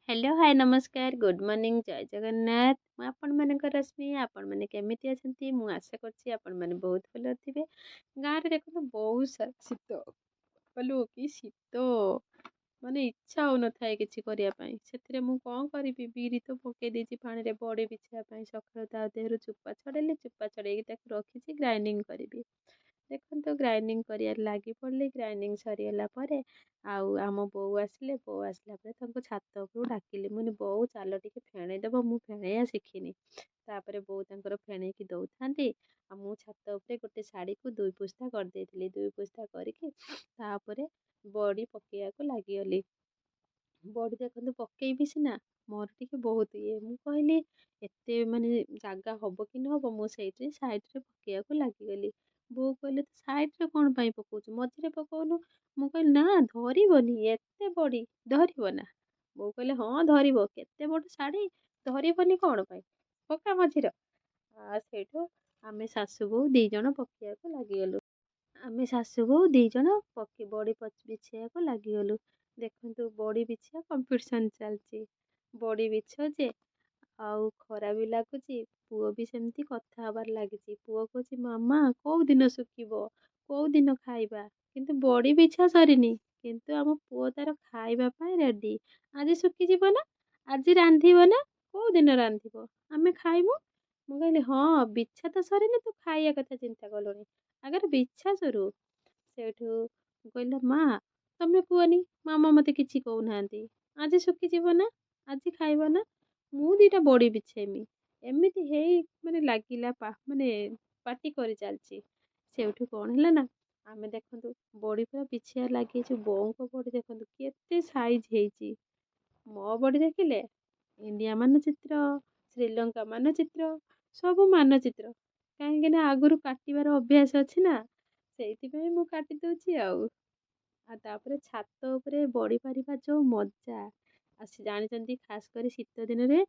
Hello hi नमस्कार good morning जय जगन्नाथ ମୁଁ ଆପଣମାନଙ୍କର ରଶ୍ମି ଆପଣମାନେ କେମିତି ଅଛନ୍ତି ମୁଁ ଆଶା କରୁଛି ଆପଣମାନେ ବହୁତ ଭଲ ଥିବେ। ଗାଁରେ ଦେଖନ୍ତୁ ବହୁତ ସାରା ଶୀତ କଲୁ କି ଶୀତ ମାନେ ଇଚ୍ଛା ହଉନଥାଏ କିଛି କରିବା ପାଇଁ। ସେଥିରେ ମୁଁ କ'ଣ କରିବି, ବିରି ତ ପକେଇ ଦେଇଛି ପାଣିରେ ବଡ଼ି ବିଛେଇବା ପାଇଁ। ସକାଳୁ ତା ଦେହରୁ ଚୋପା ଛଡ଼େଇଲି, ଚୋପା ଛଡ଼େଇକି ତାକୁ ରଖିଛି ଗ୍ରାଇଣ୍ଡିଙ୍ଗ କରିବି। ଦେଖନ୍ତୁ ଗ୍ରାଇଣ୍ଡିଙ୍ଗ କରିବାରେ ଲାଗି ପଡ଼ିଲି। ଗ୍ରାଇଣ୍ଡିଙ୍ଗ ସରିଗଲା ପରେ ଆଉ ଆମ ବୋଉ ଆସିଲା ପରେ ତାଙ୍କୁ ଛାତ ଉପରୁ ଡାକିଲି। ମୁଁ କହିଲି ବୋଉ ଚାଲ ଟିକେ ଫେଣେଇ ଦେବ, ମୁଁ ଫେଣେଇବା ଶିଖିନି। ତାପରେ ବୋଉ ତାଙ୍କର ଫେଣେଇକି ଦଉଥାନ୍ତି ଆଉ ମୁଁ ଛାତ ଉପରେ ଗୋଟେ ଶାଢ଼ୀକୁ ଦୁଇ ପୁସ୍ତା କରିଦେଇଥିଲି। ଦୁଇ ପୁସ୍ତା କରିକି ତାପରେ ବଡ଼ି ପକେଇବାକୁ ଲାଗିଗଲି। ବଡ଼ି ଦେଖନ୍ତୁ ପକେଇବି ସିନା, ମୋର ଟିକେ ବହୁତ ଇଏ। ମୁଁ କହିଲି ଏତେ ମାନେ ଜାଗା ହବ କି ନ ହବ, ମୁଁ ସେଇଠି ସାଇଡ଼ରେ ପକେଇବାକୁ ଲାଗିଗଲି। ବୋଉ କହିଲେ ତୁ ସାଇଡ଼ରେ କ'ଣ ପାଇଁ ପକଉଛୁ, ମଝିରେ ପକଉନୁ। ମୁଁ କହିଲି ନା ଧରିବନି, ଏତେ ବଡ଼ି ଧରିବ ନା। ବୋଉ କହିଲେ ହଁ ଧରିବ, କେତେ ବଡ଼ ଶାଢ଼ୀ ଧରିବନି କ'ଣ ପାଇଁ, ପକା ମଝିରେ। ସେଇଠୁ ଆମେ ଶାଶୁ ବୋହୂ ଦି ଜଣ ପକେଇବାକୁ ଲାଗିଗଲୁ। ଆମେ ଶାଶୁ ବୋହୂ ଦି ଜଣ ବଡ଼ି ବିଛେଇବାକୁ ଲାଗିଗଲୁ। ଦେଖନ୍ତୁ ବଡ଼ି ବିଛିବା କମ୍ପିଟିସନ୍ ଚାଲିଛି। ବଡ଼ି ବିଛ ଯେ ଆଉ ଖରା ବି ଲାଗୁଛି। ପୁଅ ବି ସେମିତି କଥା ହବାର ଲାଗିଛି। ପୁଅ କହୁଛି ମାମା କୋଉ ଦିନ ଶୁଖିବ, କୋଉ ଦିନ ଖାଇବା। କିନ୍ତୁ ବଡ଼ି ବିଛା ସରିନି। କିନ୍ତୁ ଆମ ପୁଅ ତାର ଖାଇବା ପାଇଁ ରେଡ଼ି। ଆଜି ଶୁଖିଯିବ ନା, ଆଜି ରାନ୍ଧିବ ନା, କୋଉ ଦିନ ରାନ୍ଧିବ, ଆମେ ଖାଇବୁ। ମୁଁ କହିଲି ହଁ ବିଛା ତ ସରିନି, ତୁ ଖାଇବା କଥା ଚିନ୍ତା କଲୁଣି, ଆଗରେ ବିଛା ସରୁ। ସେଇଠୁ କହିଲା ମା ତମେ କୁହନି, ମାମା ମତେ କିଛି କହୁନାହାନ୍ତି। ଆଜି ଶୁଖିଯିବ ନା, ଆଜି ଖାଇବ ନା, ମୁଁ ଦିଟା ବଡ଼ି ବିଛେଇମି। ଏମିତି ହେଇ ମାନେ ଲାଗିଲା ମାନେ ପାଟି କରି ଚାଲିଛି। ସେଇଠୁ କ'ଣ ହେଲା ନା, ଆମେ ଦେଖନ୍ତୁ ବଡ଼ି ପୁରା ବିଛେଇବା ଲାଗିଛୁ। ବୋଉଙ୍କ ବଡ଼ି ଦେଖନ୍ତୁ କେତେ ସାଇଜ୍ ହେଇଛି। ମୋ ବଡ଼ି ଦେଖିଲେ ଇଣ୍ଡିଆ ମାନଚିତ୍ର, ଶ୍ରୀଲଙ୍କା ମାନଚିତ୍ର, ସବୁ ମାନଚିତ୍ର। କାହିଁକି ନା ଆଗରୁ କାଟିବାର ଅଭ୍ୟାସ ଅଛି ନା, ସେଇଥିପାଇଁ ମୁଁ କାଟି ଦଉଛି ଆଉ। ତାପରେ ଛାତ ଉପରେ ବଡ଼ି ପାରିବା ଯୋଉ ମଜା। ଜାଣିଛନ୍ତି ଖାସ କରି ଶୀତ ଦିନରେ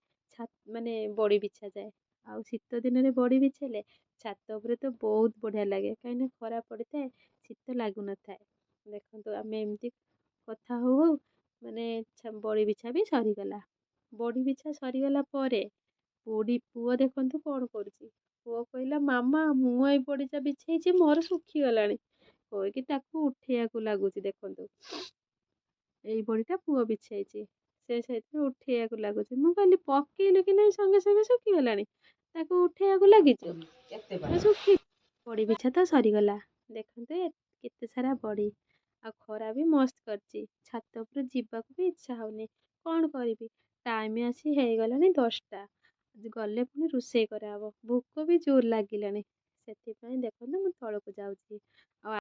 ମାନେ ବଡ଼ି ବିଛାଯାଏ। ଆଉ ଶୀତ ଦିନରେ ବଡ଼ି ବିଛେଇଲେ ଛାତ ଉପରେ ତ ବହୁତ ବଢ଼ିଆ ଲାଗେ, କାହିଁକିନା ଖରା ପଡ଼ିଥାଏ, ଶୀତ ଲାଗୁନଥାଏ। ଦେଖନ୍ତୁ ଆମେ ଏମିତି କଥା ହଉ ହଉ ମାନେ ବଡ଼ି ବିଛା ବି ସରିଗଲା। ବଡ଼ି ବିଛା ସରିଗଲା ପରେ ପୁଅ ଦେଖନ୍ତୁ କ'ଣ କରୁଛି। ପୁଅ କହିଲା ମାମା ମୁଁ ଏଇ ବଡ଼ିଟା ବିଛେଇଛି, ମୋର ଶୁଖିଗଲାଣି କହିକି ତାକୁ ଉଠେଇବାକୁ ଲାଗୁଛି। ଦେଖନ୍ତୁ ଏଇ ବଡ଼ିଟା ପୁଅ ବିଛେଇଛି, ସେ ସେଇଥିପାଇଁ ଉଠେଇବାକୁ ଲାଗୁଛି। ମୁଁ କହିଲି ପକେଇଲୁ କି ନାହିଁ, ସଙ୍ଗେ ସଙ୍ଗେ ଶୁଖିଗଲାଣି, ତାକୁ ଉଠେଇବାକୁ ଲାଗିଛୁ, ଶୁଖି ବଡ଼ି ବିଛା ତ ସରିଗଲା। ଦେଖନ୍ତୁ କେତେ ସାରା ବଡ଼ି। ଆଉ ଖରା ବି ମସ୍ତ କରିଛି। ଛାତ ଉପରେ ଯିବାକୁ ବି ଇଚ୍ଛା ହଉନି। କ'ଣ କରିବି, ଟାଇମ୍ ଆସି ହେଇଗଲାଣି 10ଟା। ଗଲେ ପୁଣି ରୋଷେଇ କରାହବ। ଭୋକ ବି ଜୋର ଲାଗିଲାଣି। ସେଥିପାଇଁ ଦେଖନ୍ତୁ ମୁଁ ତଳକୁ ଯାଉଛି। ଆଉ